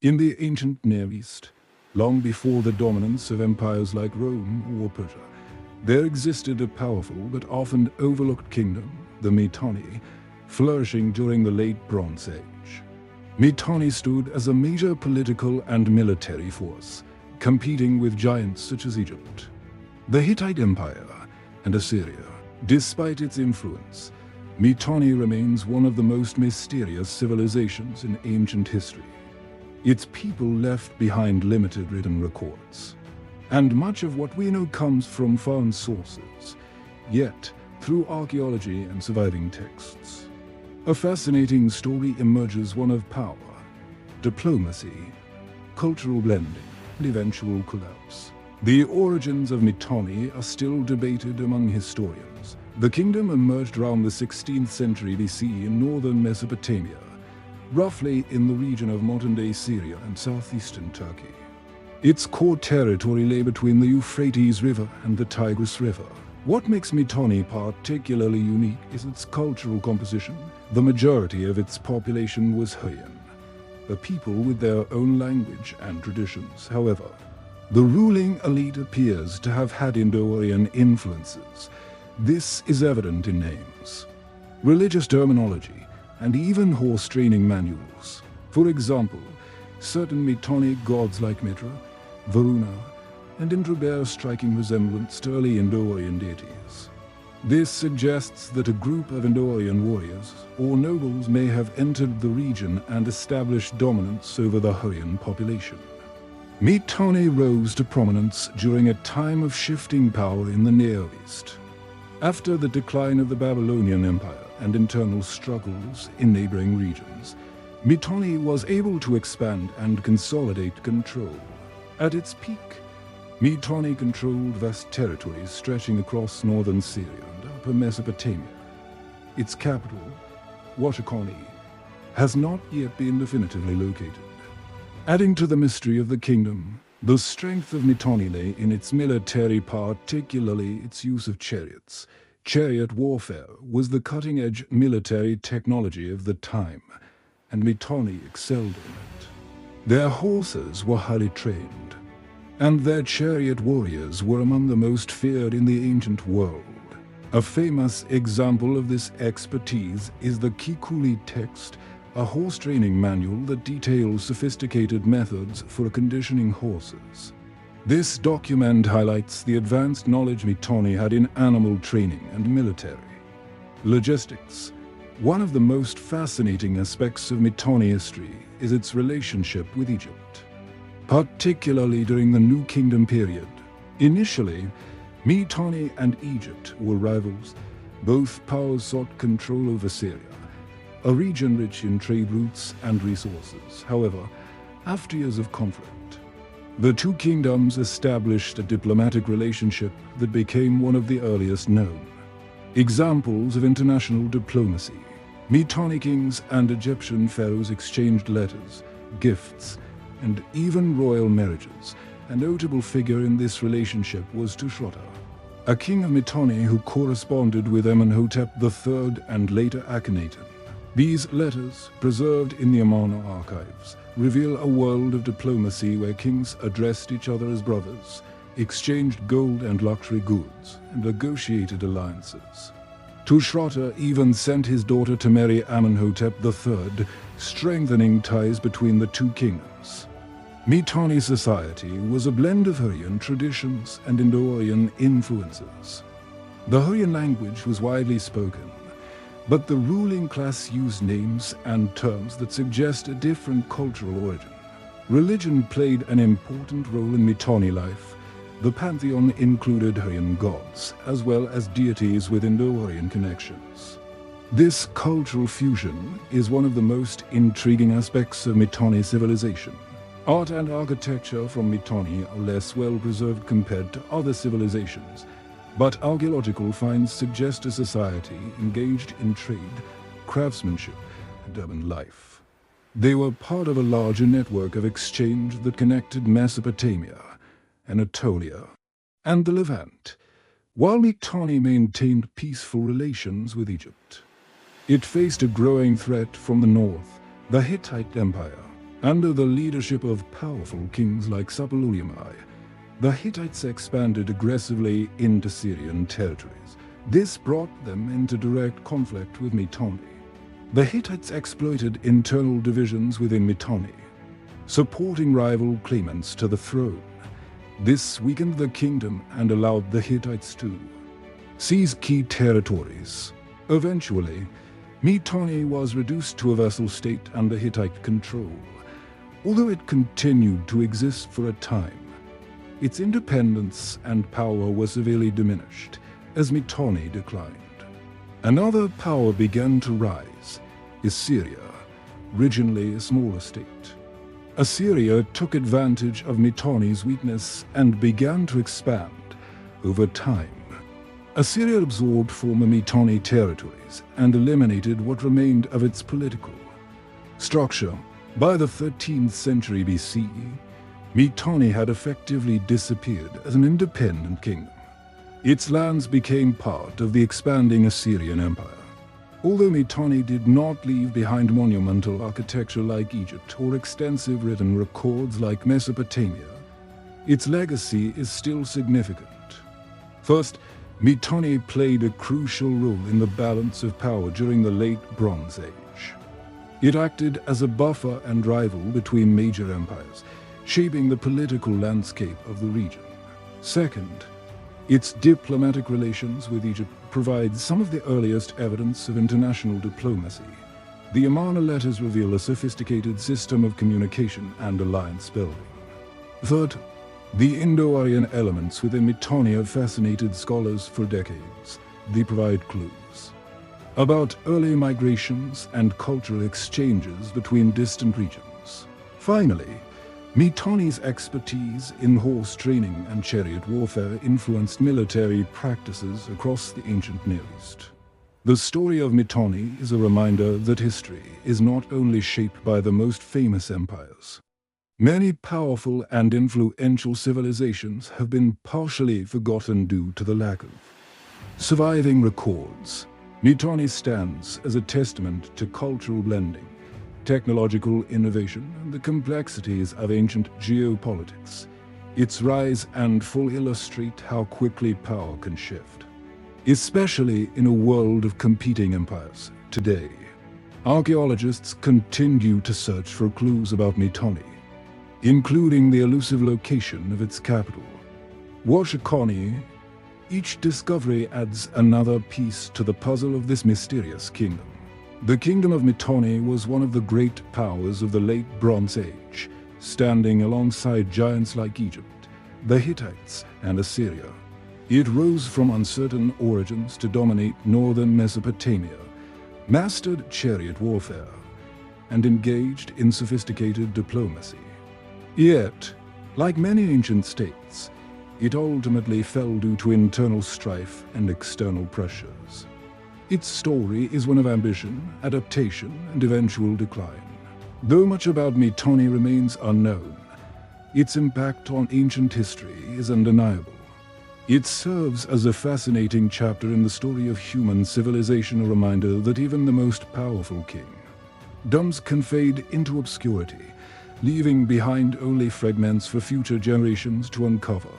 In the ancient Near East, long before the dominance of empires like Rome or Persia, there existed a powerful but often overlooked kingdom, the Mitanni, flourishing during the late Bronze Age. Mitanni stood as a major political and military force, competing with giants such as Egypt, the Hittite Empire, and Assyria. Despite its influence, Mitanni remains one of the most mysterious civilizations in ancient history. Its people left behind limited written records, and much of what we know comes from foreign sources, yet through archaeology and surviving texts. A fascinating story emerges, one of power, diplomacy, cultural blending, and eventual collapse. The origins of Mitanni are still debated among historians. The kingdom emerged around the 16th century BC in northern Mesopotamia, roughly in the region of modern-day Syria and southeastern Turkey. Its core territory lay between the Euphrates River and the Tigris River. What makes Mitanni particularly unique is its cultural composition. The majority of its population was Hurrian, a people with their own language and traditions. However, the ruling elite appears to have had Indo-Aryan influences. This is evident in names, religious terminology, and even horse training manuals. For example, certain Mitanni gods like Mitra, Varuna, and Indra bear striking resemblance to early Indo-Aryan deities. This suggests that a group of Indo-Aryan warriors or nobles may have entered the region and established dominance over the Hurrian population. Mitanni rose to prominence during a time of shifting power in the Near East. After the decline of the Babylonian Empire and internal struggles in neighboring regions, Mitanni was able to expand and consolidate control. At its peak, Mitanni controlled vast territories stretching across northern Syria and upper Mesopotamia. Its capital, Washakani, has not yet been definitively located. Adding to the mystery of the kingdom, the strength of Mitanni lay in its military, particularly its use of chariots. Chariot warfare was the cutting-edge military technology of the time, and Mitanni excelled in it. Their horses were highly trained, and their chariot warriors were among the most feared in the ancient world. A famous example of this expertise is the Kikuli text, a horse training manual that details sophisticated methods for conditioning horses. This document highlights the advanced knowledge Mitanni had in animal training and military logistics. One of the most fascinating aspects of Mitanni history is its relationship with Egypt, particularly during the New Kingdom period. Initially, Mitanni and Egypt were rivals. Both powers sought control over Syria, a region rich in trade routes and resources. However, after years of conflict, the two kingdoms established a diplomatic relationship that became one of the earliest known examples of international diplomacy. Mitanni kings and Egyptian pharaohs exchanged letters, gifts, and even royal marriages. A notable figure in this relationship was Tushratta, a king of Mitanni who corresponded with Amenhotep III and later Akhenaten. These letters, preserved in the Amarna archives, reveal a world of diplomacy where kings addressed each other as brothers, exchanged gold and luxury goods, and negotiated alliances. Tushratta even sent his daughter to marry Amenhotep III, strengthening ties between the two kingdoms. Mitanni society was a blend of Hurrian traditions and Indo-Aryan influences. The Hurrian language was widely spoken, but the ruling class used names and terms that suggest a different cultural origin. Religion played an important role in Mitanni life. The pantheon included Hurrian gods, as well as deities with Indo-Aryan connections. This cultural fusion is one of the most intriguing aspects of Mitanni civilization. Art and architecture from Mitanni are less well preserved compared to other civilizations, but archaeological finds suggest a society engaged in trade, craftsmanship, and urban life. They were part of a larger network of exchange that connected Mesopotamia, Anatolia, and the Levant, while Mitanni maintained peaceful relations with Egypt. It faced a growing threat from the north, the Hittite Empire. Under the leadership of powerful kings like Sapululimai, the Hittites expanded aggressively into Syrian territories. This brought them into direct conflict with Mitanni. The Hittites exploited internal divisions within Mitanni, supporting rival claimants to the throne. This weakened the kingdom and allowed the Hittites to seize key territories. Eventually, Mitanni was reduced to a vassal state under Hittite control. Although it continued to exist for a time, its independence and power were severely diminished as Mitanni declined. Another power began to rise: Assyria, originally a smaller state. Assyria took advantage of Mitanni's weakness and began to expand over time. Assyria absorbed former Mitanni territories and eliminated what remained of its political structure. By the 13th century BCE, Mitanni had effectively disappeared as an independent kingdom. Its lands became part of the expanding Assyrian Empire. Although Mitanni did not leave behind monumental architecture like Egypt or extensive written records like Mesopotamia, its legacy is still significant. First, Mitanni played a crucial role in the balance of power during the Late Bronze Age. It acted as a buffer and rival between major empires, shaping the political landscape of the region. Second, its diplomatic relations with Egypt provide some of the earliest evidence of international diplomacy. The Amarna letters reveal a sophisticated system of communication and alliance building. Third, the Indo-Aryan elements within Mitanni have fascinated scholars for decades. They provide clues about early migrations and cultural exchanges between distant regions. Finally, Mitanni's expertise in horse training and chariot warfare influenced military practices across the ancient Near East. The story of Mitanni is a reminder that history is not only shaped by the most famous empires. Many powerful and influential civilizations have been partially forgotten due to the lack of surviving records. Mitanni stands as a testament to cultural blending, technological innovation, and the complexities of ancient geopolitics. Its rise and fall illustrate how quickly power can shift, especially in a world of competing empires. Today, archaeologists continue to search for clues about Mitanni, including the elusive location of its capital, Washakani. Each discovery adds another piece to the puzzle of this mysterious kingdom. The kingdom of Mitanni was one of the great powers of the Late Bronze Age, standing alongside giants like Egypt, the Hittites, and Assyria. It rose from uncertain origins to dominate northern Mesopotamia, mastered chariot warfare, and engaged in sophisticated diplomacy. Yet, like many ancient states, it ultimately fell due to internal strife and external pressures. Its story is one of ambition, adaptation, and eventual decline. Though much about Mitanni remains unknown, its impact on ancient history is undeniable. It serves as a fascinating chapter in the story of human civilization, a reminder that even the most powerful kingdoms can fade into obscurity, leaving behind only fragments for future generations to uncover.